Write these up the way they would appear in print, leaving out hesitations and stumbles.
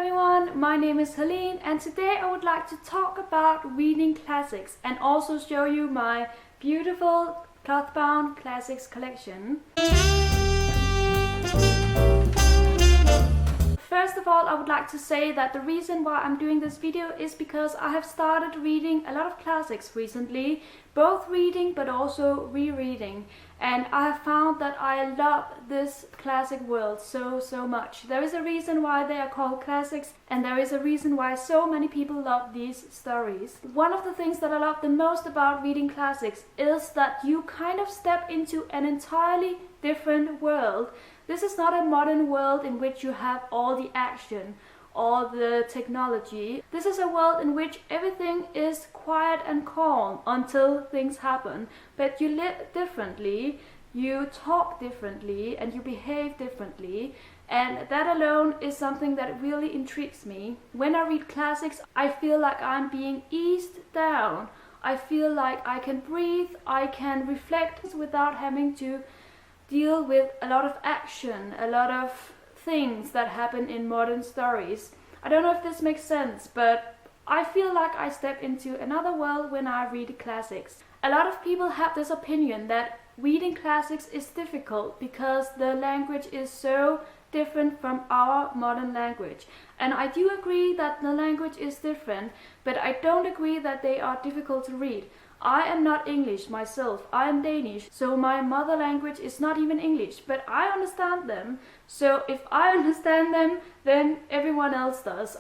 everyone, my name is Helene and today I would like to talk about reading classics and also show you my beautiful Clothbound classics collection. First of all, I would like to say that the reason why I'm doing this video is because I have started reading a lot of classics recently, both reading but also rereading, and I have found that I love this classic world so much. There is a reason why they are called classics, and there is a reason why so many people love these stories. One of the things that I love the most about reading classics is that you kind of step into an entirely different world. This is not a modern world in which you have all the action, all the technology. This is a world in which everything is quiet and calm until things happen. But you live differently, you talk differently, and you behave differently. And that alone is something that really intrigues me. When I read classics, I feel like I'm being eased down. I feel like I can breathe, I can reflect without having to deal with a lot of action, a lot of things that happen in modern stories. I don't know if this makes sense, but I feel like I step into another world when I read classics. A lot of people have this opinion that reading classics is difficult because the language is so different from our modern language. And I do agree that the language is different, but I don't agree that they are difficult to read. I am not English myself, I am Danish, so my mother language is not even English, but I understand them. So if I understand them, then everyone else does.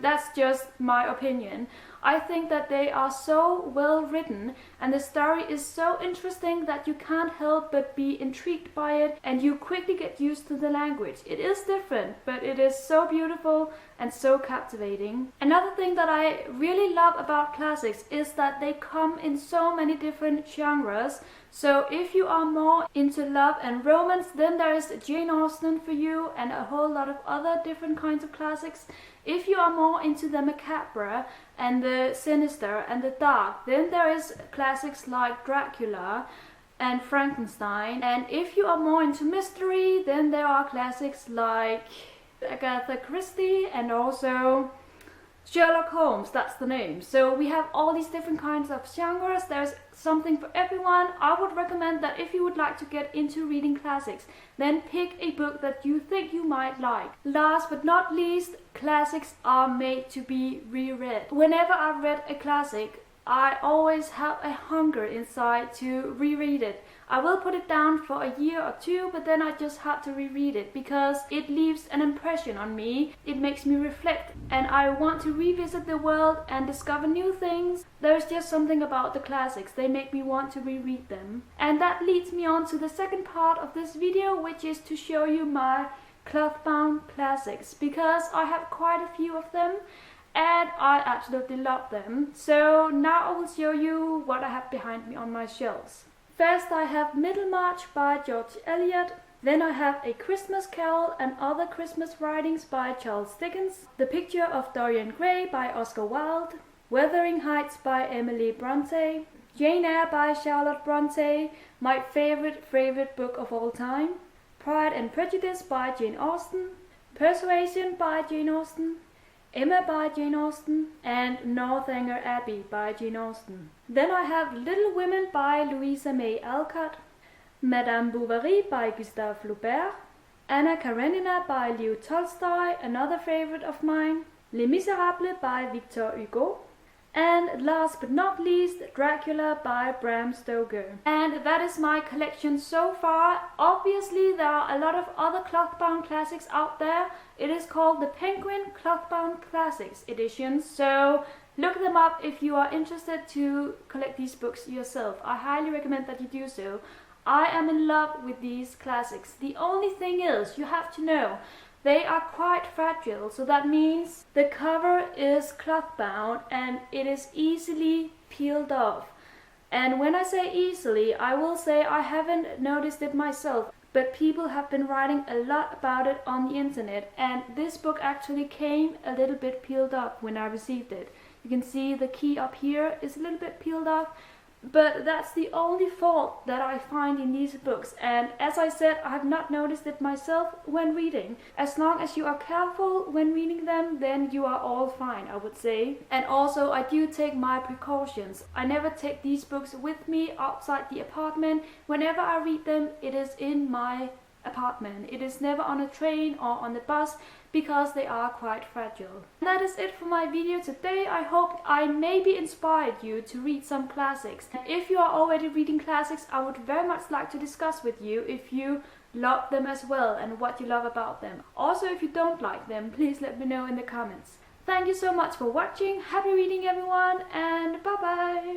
That's just my opinion. I think that they are so well written and the story is so interesting that you can't help but be intrigued by it, and you quickly get used to the language. It is different, but it is so beautiful and so captivating. Another thing that I really love about classics is that they come in so many different genres. So if you are more into love and romance, then there is Jane Austen for you and a whole lot of other different kinds of classics. If you are more into the macabre and the sinister and the dark, then there is classics like Dracula and Frankenstein. And if you are more into mystery, then there are classics like Agatha Christie and also Sherlock Holmes, that's the name. So we have all these different kinds of genres. There's something for everyone. I would recommend that if you would like to get into reading classics, then pick a book that you think you might like. Last but not least, classics are made to be reread. Whenever I've read a classic, I always have a hunger inside to reread it. I will put it down for a year or two, but then I just have to reread it because it leaves an impression on me. It makes me reflect and I want to revisit the world and discover new things. There's just something about the classics. They make me want to reread them. And that leads me on to the second part of this video, which is to show you my Clothbound classics, because I have quite a few of them and I absolutely love them. So now I will show you what I have behind me on my shelves. First I have Middlemarch by George Eliot. Then I have A Christmas Carol and Other Christmas Writings by Charles Dickens. The Picture of Dorian Gray by Oscar Wilde. Wuthering Heights by Emily Bronte. Jane Eyre by Charlotte Bronte, my favorite book of all time. Pride and Prejudice by Jane Austen. Persuasion by Jane Austen. Emma by Jane Austen, and Northanger Abbey by Jane Austen. Then I have Little Women by Louisa May Alcott, Madame Bovary by Gustave Flaubert, Anna Karenina by Leo Tolstoy, another favorite of mine, Les Miserables by Victor Hugo, and last but not least, Dracula by Bram Stoker. And that is my collection so far. Obviously there are a lot of other Clothbound classics out there. It is called the Penguin Clothbound Classics Edition, so look them up if you are interested to collect these books yourself. I highly recommend that you do so. I am in love with these classics. The only thing is, you have to know, they are quite fragile, so that means the cover is clothbound and it is easily peeled off. And when I say easily, I will say I haven't noticed it myself, but people have been writing a lot about it on the internet, and this book actually came a little bit peeled off when I received it. You can see the key up here is a little bit peeled off, But that's the only fault that I find in these books, and as I said, I have not noticed it myself when reading. As long as you are careful when reading them, then you are all fine, I would say. And also, I do take my precautions. I never take these books with me outside the apartment. Whenever I read them, it is in my apartment. It is never on a train or on the bus, because they are quite fragile. And that is it for my video today. I hope I maybe inspired you to read some classics. And if you are already reading classics, I would very much like to discuss with you if you love them as well and what you love about them. Also, if you don't like them, please let me know in the comments. Thank you so much for watching. Happy reading, everyone, and bye bye!